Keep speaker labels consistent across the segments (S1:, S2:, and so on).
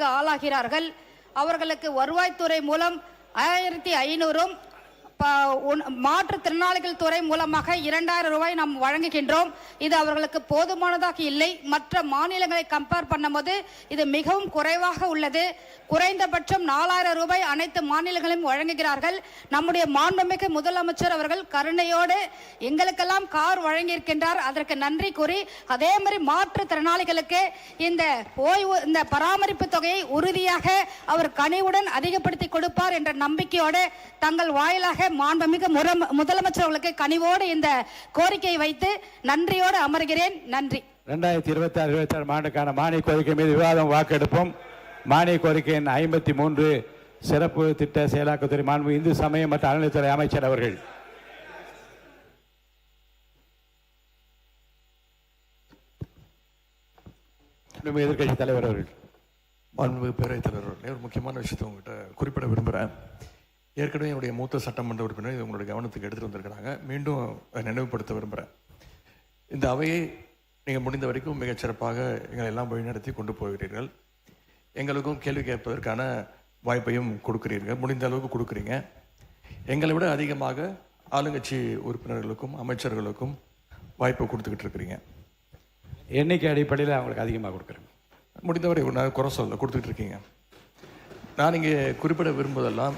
S1: ஆளாகிறார்கள். அவர்களுக்கு வருவாய்த்துறை மூலம் 1500 மாற்றுத்திறனாளிகள் துறை மூலமாக 2000 ரூபாய் நாம் வழங்குகின்றோம். இது அவர்களுக்கு போதுமானதாக இல்லை. மற்ற மாநிலங்களை கம்பேர் பண்ணும்போது இது மிகவும் குறைவாக உள்ளது. குறைந்தபட்சம் 4000 ரூபாய் அனைத்து மாநிலங்களையும் வழங்குகிறார்கள். நம்முடைய மாண்புமிகு முதலமைச்சர் அவர்கள் கருணையோடு எங்களுக்கெல்லாம் கார் வழங்கியிருக்கின்றார். அதற்கு நன்றி கூறி, அதே மாதிரி மாற்றுத்திறனாளிகளுக்கு இந்த பராமரிப்பு தொகையை உறுதியாக அவர் கனிவுடன் அதிகப்படுத்தி கொடுப்பார் என்ற நம்பிக்கையோடு தங்கள் வாயிலாக மாண்புமிகு முதலமைச்சர் அவர்களுக்கு கனிவோடு இந்த கோரிக்கையை வைத்து நன்றியோடு அமர்கிறேன். நன்றி.
S2: 2026-27 ஆண்டுக்கான மானிய கோரிக்கை மீது விவாதம் வாக்கெடுப்போம். மானிய கோரிக்கையின் 53 சிறப்பு திட்ட செயலாக்கத்துறை மாண்பு இந்து சமய மற்றும் அறநிலையத்துறை அமைச்சர் அவர்கள். எதிர்கட்சி தலைவர் அவர்கள்.
S3: மாண்பு பேரவைத் தலைவர் அவர்களே, ஒரு முக்கியமான விஷயத்தை உங்கள்கிட்ட குறிப்பிட விரும்புகிறேன். ஏற்கனவே என்னுடைய மூத்த சட்டமன்ற உறுப்பினர் இது உங்களுடைய கவனத்துக்கு எடுத்துகிட்டு வந்திருக்கிறாங்க. மீண்டும் நினைவுபடுத்த விரும்புகிறேன். இந்த அவையை நீங்கள் முடிந்த வரைக்கும் மிகச்சிறப்பாக எங்களை எல்லாம் வழிநடத்தி கொண்டு போகிறீர்கள். எங்களுக்கும் கேள்வி கேட்பதற்கான வாய்ப்பையும் கொடுக்குறீர்கள், முடிந்த அளவுக்கு கொடுக்குறீங்க. எங்களை விட அதிகமாக ஆளுங்கட்சி உறுப்பினர்களுக்கும் அமைச்சர்களுக்கும் வாய்ப்பை கொடுத்துக்கிட்டு இருக்கிறீங்க.
S2: எண்ணிக்கை அடிப்படையில் அவங்களுக்கு அதிகமாக கொடுக்குறேங்க.
S3: முடிந்தவரை நான் குறை சொல்ல கொடுத்துக்கிட்டு இருக்கீங்க. நான் இங்கே குறிப்பிட விரும்புவதெல்லாம்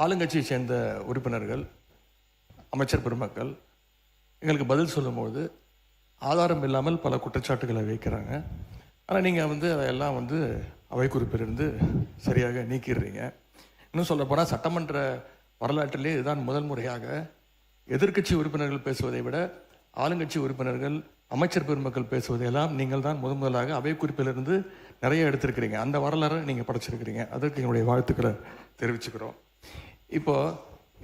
S3: ஆளுங்கட்சியை சேர்ந்த உறுப்பினர்கள், அமைச்சர் பெருமக்கள் எங்களுக்கு பதில் சொல்லும்போது ஆதாரம் இல்லாமல் பல குற்றச்சாட்டுகளை வைக்கிறாங்க. ஆனால் நீங்கள் அதையெல்லாம் அவை குறிப்பிலிருந்து சரியாக நீக்கிடுறீங்க. இன்னும் சொல்லப்போனால் சட்டமன்ற வரலாற்றிலே இதுதான் முதல் முறையாக எதிர்க்கட்சி உறுப்பினர்கள் பேசுவதை விட ஆளுங்கட்சி உறுப்பினர்கள், அமைச்சர் பெருமக்கள் பேசுவதையெல்லாம் நீங்கள் தான் முதலாக அவை குறிப்பிலிருந்து நிறைய எடுத்திருக்கிறீங்க. அந்த வரலாறு நீங்கள் படைச்சிருக்கிறீங்க. அதற்கு எங்களுடைய வாழ்த்துக்களை தெரிவிச்சுக்கிறோம். இப்போது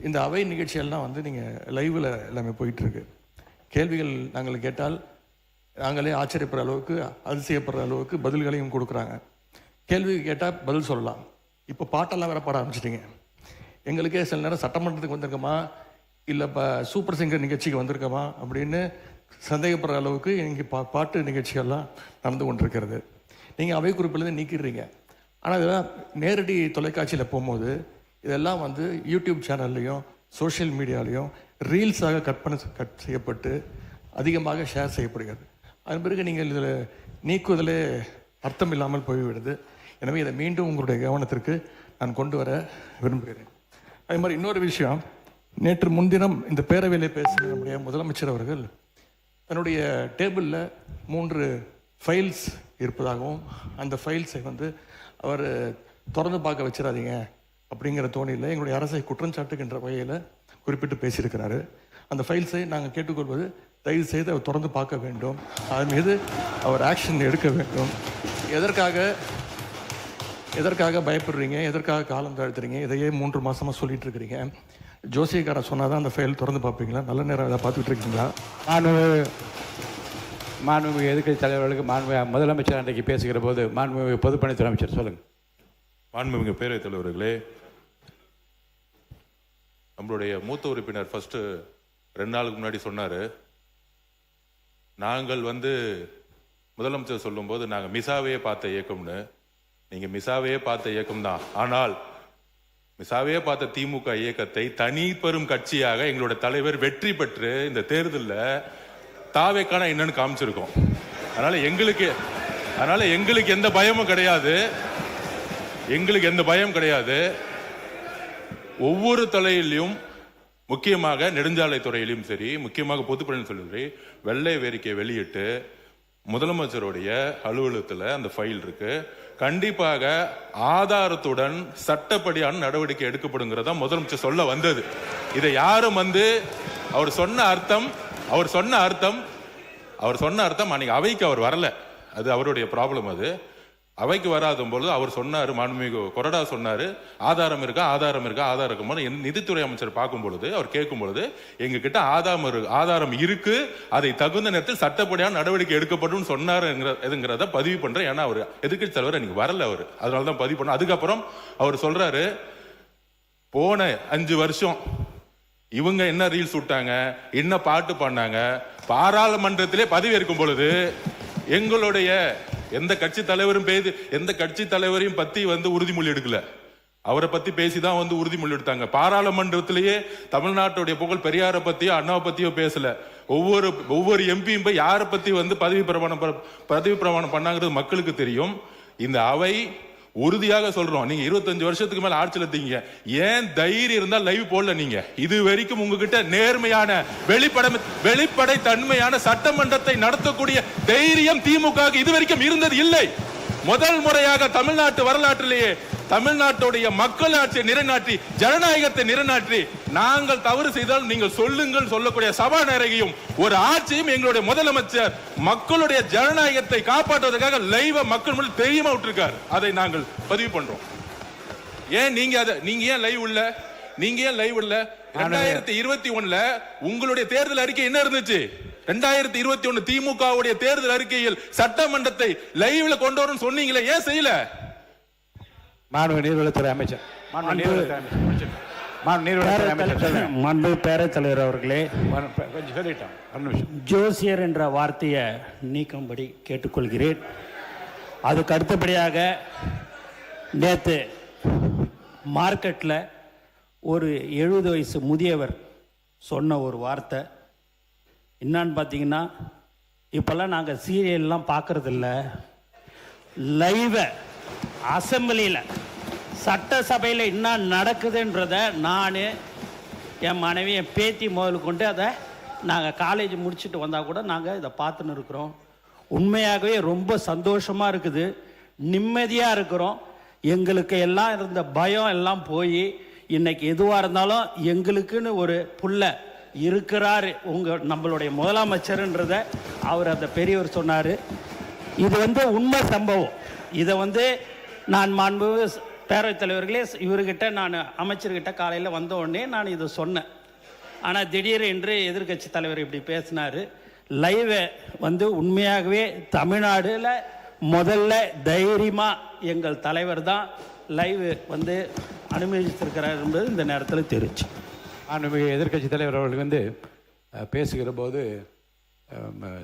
S3: இந்த அவை நிகழ்ச்சியெல்லாம் நீங்கள் லைவில் எல்லாமே போயிட்டுருக்கு. கேள்விகள் நாங்கள் கேட்டால் நாங்களே ஆச்சரியப்படுற அளவுக்கு, அதிசயப்படுற அளவுக்கு பதில்களையும் கொடுக்குறாங்க. கேள்வி கேட்டால் பதில் சொல்லலாம். இப்போ பாட்டெல்லாம் வேற பாட ஆரம்பிச்சிட்டிங்க. எங்களுக்கே சில நேரம் சட்டமன்றத்துக்கு வந்திருக்கோமா இல்லை இப்போ சூப்பர் சிங்கர் நிகழ்ச்சிக்கு வந்திருக்கோமா அப்படின்னு சந்தேகப்படுற அளவுக்கு இங்கே பாட்டு நிகழ்ச்சிகள்லாம் நடந்து கொண்டிருக்கிறது. நீங்கள் அவை குறிப்பிலேருந்து நீக்கிடுறீங்க. ஆனால் இதெல்லாம் நேரடி தொலைக்காட்சியில் போகும்போது இதெல்லாம் யூடியூப் சேனல்லையும் சோஷியல் மீடியாலையும் ரீல்ஸாக கட் செய்யப்பட்டு அதிகமாக ஷேர் செய்யப்படுகிறது. அதன் பிறகு நீங்கள் இதில் நீக்குவதிலே அர்த்தம் இல்லாமல் போய்விடுது. எனவே இதை மீண்டும் உங்களுடைய கவனத்திற்கு நான் கொண்டு வர விரும்புகிறேன். அதே மாதிரி இன்னொரு விஷயம், நேற்று முன்தினம் இந்த பேரவையில் பேசின நம்முடைய முதலமைச்சர் அவர்கள் தன்னுடைய டேபிளில் 3 ஃபைல்ஸ் இருப்பதாகவும் அந்த ஃபைல்ஸை அவர் திறந்து பார்க்க வச்சிடாதீங்க அப்படிங்கிற தோணியில் எங்களுடைய அரசை குற்றஞ்சாட்டுகின்ற வகையில் குறிப்பிட்டு பேசியிருக்கிறாரு. அந்த ஃபைல்ஸை நாங்கள் கேட்டுக்கொள்வது, தயவு செய்து அவர் திறந்து பார்க்க வேண்டும், அதன் மீது அவர் ஆக்ஷன் எடுக்க வேண்டும். எதற்காக பயப்படுறீங்க, எதற்காக காலம் தாழ்த்துறீங்க? இதையே 3 மாதமாக சொல்லிட்டு இருக்கிறீங்க. ஜோசியக்காரன் சொன்னால் தான் அந்த ஃபைல் திறந்து பார்ப்பீங்களா? நல்ல நேரம் அதை பார்த்துக்கிட்டு இருக்கீங்களா?
S2: மாண்புமிகு எதிர்க்கட்சி தலைவர்களுக்கு முதலமைச்சர் அன்றைக்கு பேசுகிற போது மாண்புமிகு பொதுப்பணித்துறை அமைச்சர் சொல்லுங்கள்.
S4: மாண்புமிகு பேரவைத் தலைவர்களே, நம்மளுடைய மூத்த உறுப்பினர் ஃபர்ஸ்ட் 2 நாளுக்கு முன்னாடி சொன்னார், நாங்கள் முதலமைச்சர் சொல்லும்போது நாங்கள் மிசாவையே பார்த்த இயக்கம்னு. நீங்கள் மிசாவையே பார்த்த இயக்கம் தான். ஆனால் மிசாவையே பார்த்த திமுக இயக்கத்தை தனி பெரும் கட்சியாக எங்களோட தலைவர் வெற்றி பெற்று இந்த தேர்தலில் தாவேக்கான என்னன்னு காமிச்சிருக்கோம். அதனால எங்களுக்கு எந்த பயமும் கிடையாது. எந்த பயம் கிடையாது. ஒவ்வொரு தலையிலும், முக்கியமாக நெடுஞ்சாலை துறையிலும் சரி, முக்கியமாக பொதுப்பணி சொல்லி வெள்ளை வேறிக்கை வெளியிட்டு முதலமைச்சருடைய அலுவலகத்தில் அந்த ஃபைல் இருக்கு. கண்டிப்பாக ஆதாரத்துடன் சட்டப்படியான நடவடிக்கை எடுக்கப்படுங்கிறதா முதலமைச்சர் சொல்ல வந்தது. இதை யாரும் அவர் சொன்ன அர்த்தம் அன்னைக்கு அவைக்கு அவர் வரல. அது அவருடைய ப்ராப்ளம். அது அவைக்கு வராத பொழுது அவர் சொன்னார், மாண்புமிகு கொறடா சொன்னார், ஆதாரம் இருக்கா. நிதித்துறை அமைச்சர் பார்க்கும் பொழுது, அவர் கேட்கும் பொழுது, எங்க கிட்ட ஆதாரம் இருக்கு, அதை தகுந்த நேரத்தில் சட்டப்படியான நடவடிக்கை எடுக்கப்படும் சொன்னாருங்கிறத பதிவு பண்றேன். ஏன்னா அவர் எதிர்க்கட்சி தலைவர் அன்னைக்கு வரல, அவர் அதனாலதான் பதிவு பண்ண. அதுக்கப்புறம் அவர் சொல்றாரு, போன 5 வருஷம் இவங்க என்ன ரீல்ஸ் விட்டாங்க, என்ன பாட்டு பண்ணாங்க, பாராளுமன்றத்திலே பதவி இருக்கும் பொழுது எங்களுடைய எந்த கட்சி தலைவரையும் பத்தி வந்து உறுதிமொழி எடுக்கல. அவரை பத்தி பேசிதான் வந்து உறுதிமொழி எடுத்தாங்க. பாராளுமன்றத்திலேயே தமிழ்நாட்டுடைய புகழ் பெரியாரை பத்தியோ அண்ணாவை பத்தியோ பேசல. ஒவ்வொரு எம்பியும் போய் யாரை பத்தி வந்து பதவி பிரமாணம் பண்ணாங்கிறது மக்களுக்கு தெரியும். இந்த அவை உறுதியாக சொல்றோம், நீங்க 25 வருஷத்துக்கு மேல ஆட்சியில் இருக்கீங்க, ஏன் தைரியம் இருந்தால் லைவ் போடல? நீங்க இது வரைக்கும் உங்ககிட்ட நேர்மையான வெளிப்படை தன்மையான சட்டமன்றத்தை நடத்தக்கூடிய தைரியம் திமுக இது வரைக்கும் இருந்தது இல்லை. முதல் முறையாக தமிழ்நாட்டு வரலாற்றிலேயே தமிழ்நாட்டுடைய மக்கள் ஆட்சியை நிலைநாட்டி ஜனநாயகத்தை நிலைநாட்டி நாங்கள் தவறு செய்தால் நீங்கள் சொல்லுங்கள் சொல்லக்கூடிய சபாநாயகியும் ஒரு ஆட்சியும் எங்களுடைய முதலமைச்சர் மக்களுடைய ஜனநாயகத்தை காப்பாற்றுவதற்காக லைவ மக்கள் முன் தெரியுமா விட்டுருக்காரு. அதை நாங்கள் பதிவு பண்றோம். ஏன் நீங்க ஏன் லைவ் இல்ல? 2021 உங்களுடைய தேர்தல் அறிக்கை என்ன இருந்துச்சு? 2021 திமுகவுடைய தேர்தல் அறிக்கையில் சட்டமன்றத்தை லைவ்ல கொண்டு வரணும்னு சொன்னீங்களே, ஏன் செய்யல?
S2: மாண்பு நீர்வளத்துறை அமைச்சர்,
S5: மாண்பு பேரவைத் தலைவர் அவர்களே,
S2: கொஞ்சம் சொல்லிட்டோம்.
S5: ஜோசியர் என்ற வார்த்தையை நீக்கும்படி கேட்டுக்கொள்கிறேன். அதுக்கு அடுத்தபடியாக நேற்று மார்க்கெட்டில் ஒரு 70 வயசு முதியவர் சொன்ன ஒரு வார்த்தை என்னான்னு பார்த்தீங்கன்னா, இப்போல்லாம் நாங்கள் சீரியல்லாம் பார்க்குறதில்ல, லைவை அசம்பிளியில் சட்டசபையில் என்ன நடக்குதுன்றத நான் என் மனைவி என் பேத்தி முதல் கொண்டு அதை நாங்கள் காலேஜ் முடிச்சுட்டு வந்தால் கூட நாங்கள் இதை பார்த்துன்னு இருக்கிறோம். உண்மையாகவே ரொம்ப சந்தோஷமாக இருக்குது, நிம்மதியாக இருக்கிறோம். எங்களுக்கு எல்லாம் இருந்த பயம் எல்லாம் போய் இன்னைக்கு எதுவாக இருந்தாலும் எங்களுக்குன்னு ஒரு புள்ள இருக்கிறாரு நம்மளுடைய முதலமைச்சர்ன்றத அவர் அந்த பெரியவர் சொன்னார். இது உண்மை சம்பவம். இதை நான் மாண்பு பேரவைத் தலைவர்களே இவர்கிட்ட நான் அமைச்சர்கிட்ட காலையில் வந்த உடனே நான் இதை சொன்னேன். ஆனால் திடீரென்று எதிர்கட்சி தலைவர் இப்படி பேசினார். லைவை உண்மையாகவே தமிழ்நாடுல முதல்ல தைரியமாக எங்கள் தலைவர் தான் லைவ் அனுமதித்திருக்கிறார் என்பது இந்த நேரத்தில் தெரிஞ்சு.
S2: மாண்புமிகு எதிர்கட்சி தலைவர் அவர்கள் பேசுகிற போது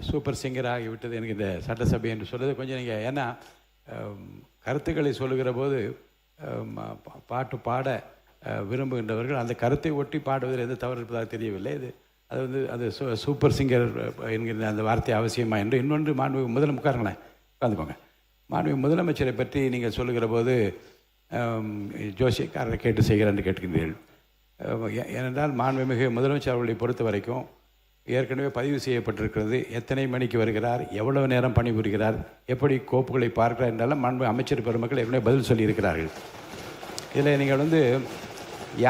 S2: சூப்பர் சிங்கர் ஆகிவிட்டது எனக்கு இந்த சட்டசபை என்று சொல்வது கொஞ்சம் நீங்கள், ஏன்னா கருத்துக்களை சொல்லுகிற போது பாட்டு பாட விரும்புகின்றவர்கள் அந்த கருத்தை ஒட்டி பாடுவதில் எந்த தவறு இருப்பதாக தெரியவில்லை. அது சூப்பர் சிங்கர் என்கிற அந்த வார்த்தை அவசியமா என்று. இன்னொன்று மாண்புமிகு உட்காருங்களேன், உட்காந்துக்கோங்க. மாண்புமிகு முதலமைச்சரை பற்றி நீங்கள் சொல்லுகிற போது ஜோசியக்காரரை கேட்டு செய்கிறேன் என்று கேட்கின்றீர்கள். ஏனென்றால் மாண்புமிகு முதலமைச்சர் அவர்களை பொறுத்த வரைக்கும் ஏற்கனவே பதிவு செய்யப்பட்டிருக்கிறது. எத்தனை மணிக்கு வருகிறார், எவ்வளவு நேரம் பணிபுரிகிறார், எப்படி கோப்புகளை பார்க்கிறார் என்றாலும் மாண்பு அமைச்சர் பெருமக்கள் ஏற்கனவே பதில் சொல்லியிருக்கிறார்கள். இதில் நீங்கள்